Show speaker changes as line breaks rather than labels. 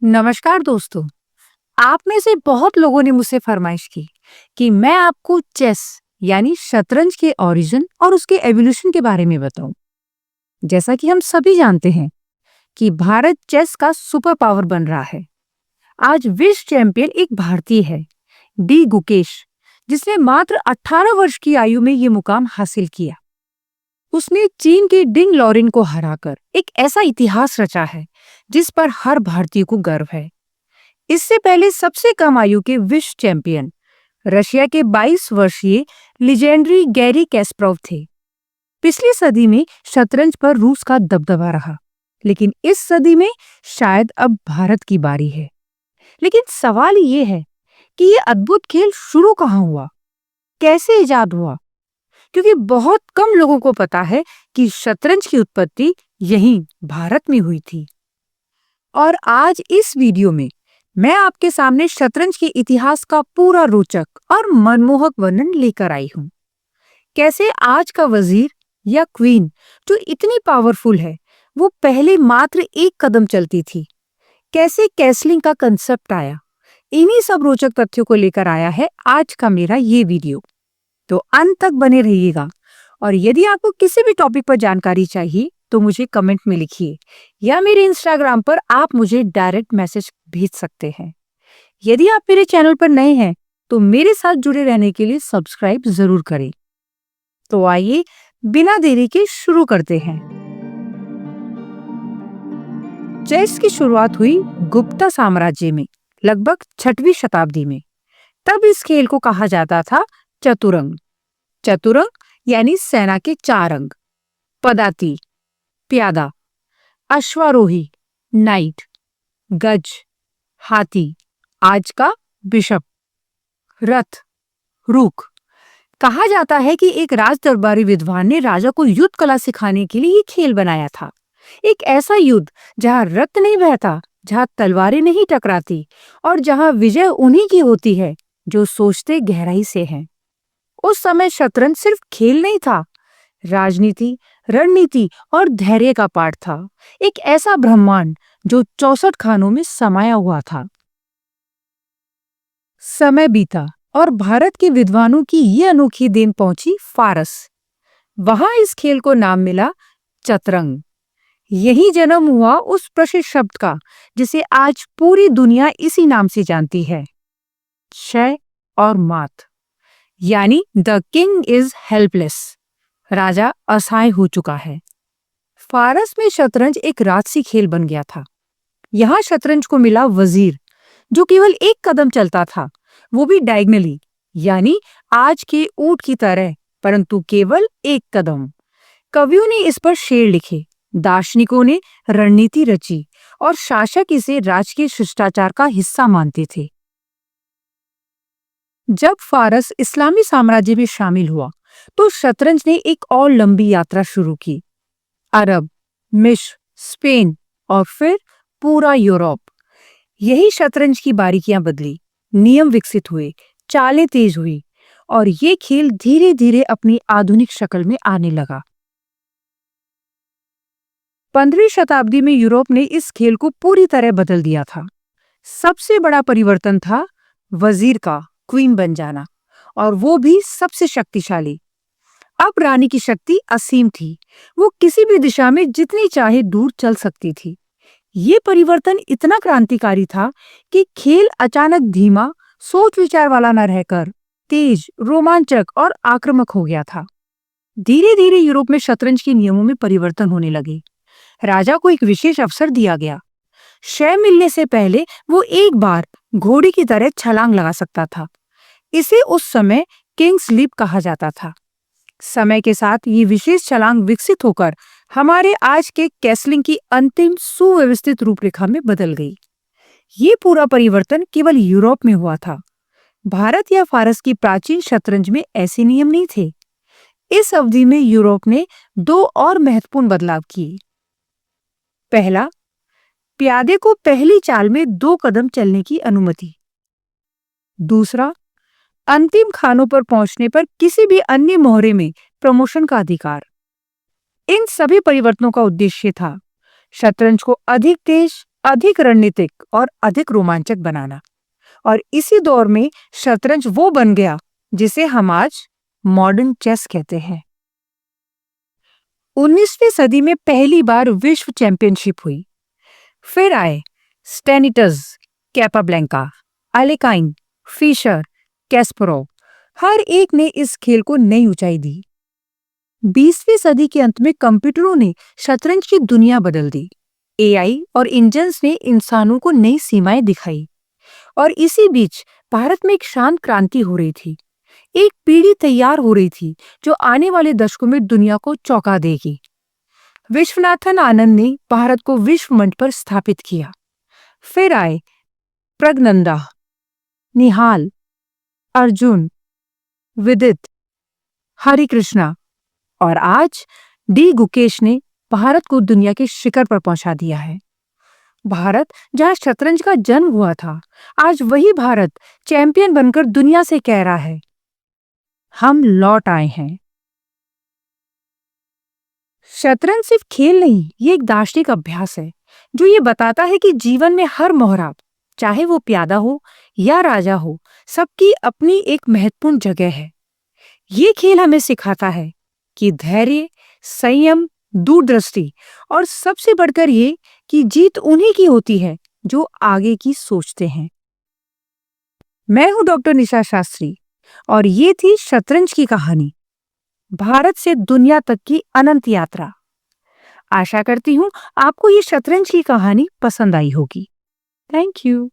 नमस्कार दोस्तों। आप में से बहुत लोगों ने मुझसे फरमाइश की कि मैं आपको चेस यानी शतरंज के ओरिजिन और उसके एवोल्यूशन के बारे में बताऊं। जैसा कि हम सभी जानते हैं कि भारत चेस का सुपर पावर बन रहा है। आज विश्व चैंपियन एक भारतीय है, डी गुकेश, जिसने मात्र 18 वर्ष की आयु में ये मुकाम हासिल किया। उसने चीन के डिंग लॉरेन को हराकर एक ऐसा इतिहास रचा है जिस पर हर भारतीय को गर्व है। इससे पहले सबसे कम आयु के विश्व चैंपियन रशिया के 22 वर्षीय लीजेंडरी गैरी कैस्परोव थे। पिछली सदी में शतरंज पर रूस का दबदबा रहा, लेकिन इस सदी में शायद अब भारत की बारी है। लेकिन सवाल ये है कि ये अद्भुत खेल शुरू कहाँ हुआ, कैसे इजाद हुआ? क्योंकि बहुत कम लोगों को पता है कि शतरंज की उत्पत्ति यहीं भारत में हुई थी। और आज इस वीडियो में मैं आपके सामने शतरंज के इतिहास का पूरा रोचक और मनमोहक वर्णन लेकर आई हूँ। कैसे आज का वजीर या क्वीन जो इतनी पावरफुल है, वो पहले मात्र एक कदम चलती थी। कैसे कैसलिंग का कंसेप्ट आया, इन्हीं सब रोचक तथ्यों को लेकर आया है आज का मेरा ये वीडियो। तो अंत तक बने रहिएगा। और यदि आपको किसी भी टॉपिक पर जानकारी चाहिए तो मुझे कमेंट में लिखिए या मेरे इंस्टाग्राम पर आप मुझे डायरेक्ट मैसेज भेज सकते हैं। यदि आप मेरे चैनल पर नए हैं तो मेरे साथ जुड़े रहने के लिए सब्सक्राइब जरूर करें। तो आइए बिना देरी के शुरू करते हैं। चेस की शुरुआत हुई गुप्ता साम्राज्य में लगभग 6वीं शताब्दी में। तब इस खेल को कहा जाता था चतुरंग। चतुरंग यानी सेना के 4 अंग। पदाती प्यादा, अश्वारोही नाइट, गज हाथी, आज का बिशप, रथ रूक। कहा जाता है कि एक राज दरबारी विद्वान ने राजा को युद्ध कला सिखाने के लिए ये खेल बनाया था। एक ऐसा युद्ध जहां रक्त नहीं बहता, जहां तलवारें नहीं टकराती और जहां विजय उन्हीं की होती है जो सोचते गहराई से हैं। उस समय शतरंज सिर्फ खेल नहीं था, राजनीति, रणनीति और धैर्य का पाठ था। एक ऐसा ब्रह्मांड जो 64 खानों में समाया हुआ था। समय बीता और भारत के विद्वानों की ये अनोखी देन पहुंची फारस। वहां इस खेल को नाम मिला चतरंग। यही जन्म हुआ उस प्रसिद्ध शब्द का जिसे आज पूरी दुनिया इसी नाम से जानती है, क्षय और मात। यानी द किंग इज हेल्पलेस, राजा असहाय हो चुका है। फारस में शतरंज एक राजसी खेल बन गया था। यहाँ शतरंज को मिला वजीर जो केवल एक कदम चलता था, वो भी डायगनली, यानी आज के ऊंट की तरह, परंतु केवल एक कदम। कवियों ने इस पर शेर लिखे, दार्शनिकों ने रणनीति रची और शासक इसे राजकीय शिष्टाचार का हिस्सा मानते थे। जब फारस इस्लामी साम्राज्य में शामिल हुआ तो शतरंज ने एक और लंबी यात्रा शुरू की। अरब, मिस्र, स्पेन और फिर पूरा यूरोप। यही शतरंज की बारीकियां बदली, नियम विकसित हुए, चालें तेज हुई और ये खेल धीरे धीरे अपनी आधुनिक शक्ल में आने लगा। 15वीं शताब्दी में यूरोप ने इस खेल को पूरी तरह बदल दिया था। सबसे बड़ा परिवर्तन था वजीर का क्वीन बन जाना, और वो भी सबसे शक्तिशाली। अब रानी की शक्ति असीम थी, वो किसी भी दिशा में जितनी चाहे दूर चल सकती थी। ये परिवर्तन इतना क्रांतिकारी था कि खेल अचानक धीमा, सोच विचार वाला न रहकर तेज, रोमांचक और आक्रामक हो गया था। धीरे धीरे यूरोप में शतरंज के नियमों में परिवर्तन होने लगे। राजा को एक विशेष अवसर दिया गया। शय मिलने से पहले वो एक बार घोड़ी की तरह छलांग लगा सकता था। इसे उस समय किंग्स लीप कहा जाता था। समय के साथ ये विशेष छलांग विकसित होकर हमारे आज के कैसलिंग की अंतिम सुव्यवस्थित रूपरेखा में बदल गई। ये पूरा परिवर्तन केवल यूरोप में हुआ था। भारत या फारस की प्राचीन शतरंज में ऐसे नियम नहीं थे। इस अवधि में यूरोप ने 2 और महत्वपूर्ण बदलाव किए। पहला, प्यादे को पहली चाल में 2 कदम चलने की अनुमति। दूसरा, अंतिम खानों पर पहुंचने पर किसी भी अन्य मोहरे में प्रमोशन का अधिकार। इन सभी परिवर्तनों का उद्देश्य था शतरंज को अधिक तेज, अधिक रणनीतिक और अधिक रोमांचक बनाना। और इसी दौर में शतरंज वो बन गया जिसे हम आज मॉडर्न चेस कहते हैं। 19वीं सदी में पहली बार विश्व चैंपियनशिप हुई। फिर आए स्टेनिटस, कैपाब्लैंका, अलेकाइन, फिशर, कैस्परोव। हर एक ने इस खेल को नई ऊंचाई दी। 20वीं सदी के अंत में कंप्यूटरों ने शतरंज की दुनिया बदल दी। एआई और इंजन्स ने इंसानों को नई सीमाएं दिखाई। और इसी बीच भारत में एक शांत क्रांति हो रही थी। एक पीढ़ी तैयार हो रही थी जो आने वाले दशकों में दुनिया को चौंका देगी। विश्वनाथन आनंद ने भारत को विश्व मंच पर स्थापित किया। फिर आए प्रज्ञनंदा, निहाल, अर्जुन, विदित, हरिकृष्णा और आज डी गुकेश ने भारत को दुनिया के शिखर पर पहुंचा दिया है। भारत जहां शतरंज का जन्म हुआ था, आज वही भारत चैंपियन बनकर दुनिया से कह रहा है, हम लौट आए हैं। शतरंज सिर्फ खेल नहीं, ये एक दार्शनिक अभ्यास है जो ये बताता है कि जीवन में हर मोहरा, चाहे वो प्यादा हो या राजा हो, सबकी अपनी एक महत्वपूर्ण जगह है। ये खेल हमें सिखाता है कि धैर्य, संयम, दूरदृष्टि और सबसे बढ़कर ये कि जीत उन्हीं की होती है जो आगे की सोचते हैं। मैं हूं डॉक्टर निशा शास्त्री और ये थी शतरंज की कहानी, भारत से दुनिया तक की अनंत यात्रा। आशा करती हूं आपको ये शतरंज की कहानी पसंद आई होगी। Thank you.